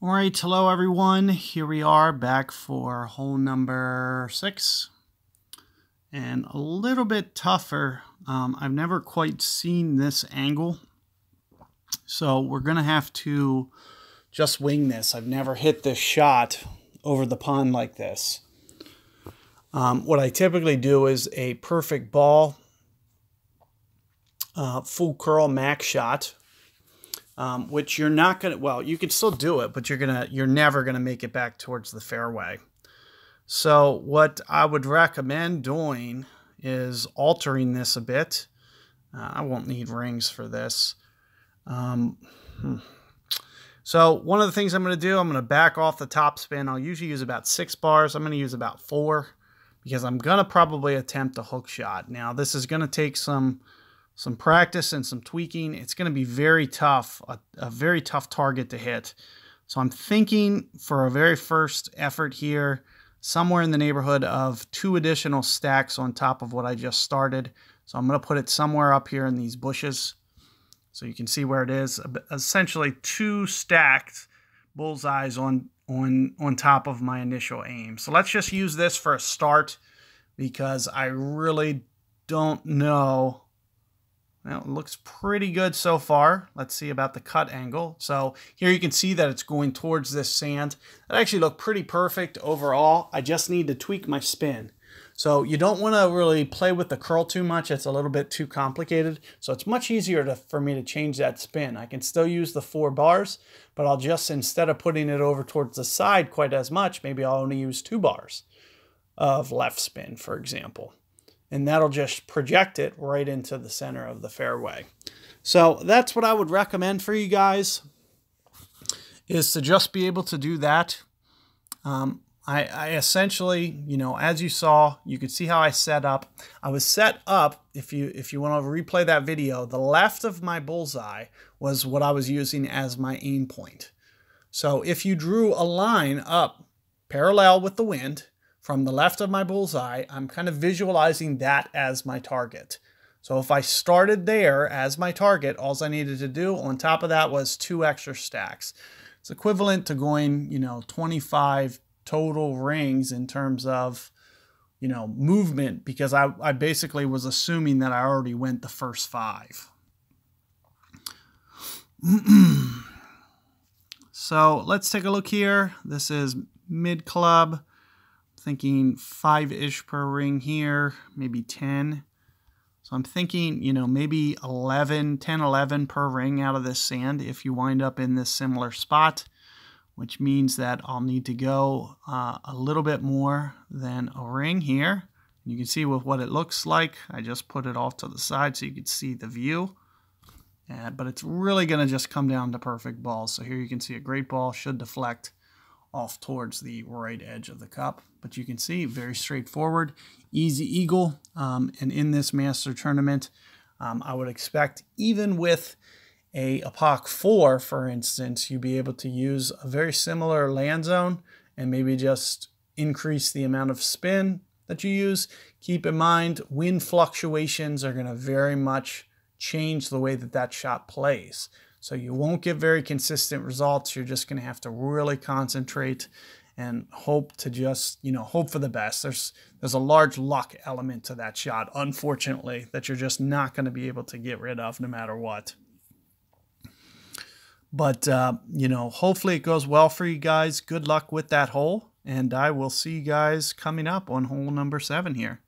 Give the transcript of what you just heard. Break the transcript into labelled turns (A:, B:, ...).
A: All right, hello everyone. Here we are back for hole number 6, and a little bit tougher. I've never quite seen this angle, so we're gonna have to just wing this. I've never hit this shot over the pond like this. What I typically do is a perfect ball, full curl max shot. Which you're not gonna, well, you can still do it, but you're never gonna make it back towards the fairway. So what I would recommend doing is altering this a bit. I won't need rings for this. So one of the things I'm gonna do, I'm gonna back off the top spin. I'll usually use about 6 bars. I'm gonna use about 4 because I'm gonna probably attempt a hook shot. Now this is gonna take some practice and some tweaking. It's going to be very tough, a very tough target to hit. So I'm thinking for a very first effort here, somewhere in the neighborhood of 2 additional stacks on top of what I just started. So I'm going to put it somewhere up here in these bushes so you can see where it is. Essentially 2 stacked bullseyes on top of my initial aim. So let's just use this for a start because I really don't know. Well, it looks pretty good so far. Let's see about the cut angle. So here you can see that it's going towards this sand. That actually looked pretty perfect overall. I just need to tweak my spin. So you don't want to really play with the curl too much. It's a little bit too complicated. So it's much easier for me to change that spin. I can still use the 4 bars, but I'll just, instead of putting it over towards the side quite as much, maybe I'll only use 2 bars of left spin, for example. And that'll just project it right into the center of the fairway. So that's what I would recommend for you guys, is to just be able to do that. I essentially, you know, as you saw, you could see how I set up. I was set up, if you want to replay that video, the left of my bullseye was what I was using as my aim point. So if you drew a line up parallel with the wind, from the left of my bullseye, I'm kind of visualizing that as my target. So if I started there as my target, all I needed to do on top of that was 2 extra stacks. It's equivalent to going, you know, 25 total rings in terms of, you know, movement, because I basically was assuming that I already went the first 5. So let's take a look here. This is mid club. Thinking 5-ish per ring here, maybe 10. So I'm thinking, you know, maybe 10, 11 per ring out of this sand if you wind up in this similar spot, which means that I'll need to go a little bit more than a ring here. You can see with what it looks like. I just put it off to the side so you can see the view. But it's really going to just come down to perfect balls. So here you can see a great ball should deflect off towards the right edge of the cup. But you can see, very straightforward, easy eagle. And in this master tournament, I would expect, even with a Epoch 4, for instance, you'd be able to use a very similar land zone and maybe just increase the amount of spin that you use. Keep in mind, wind fluctuations are going to very much change the way that that shot plays. So you won't get very consistent results. You're just going to have to really concentrate and hope to just, you know, hope for the best. There's a large luck element to that shot, unfortunately, that you're just not going to be able to get rid of no matter what. But, you know, hopefully it goes well for you guys. Good luck with that hole. And I will see you guys coming up on hole number 7 here.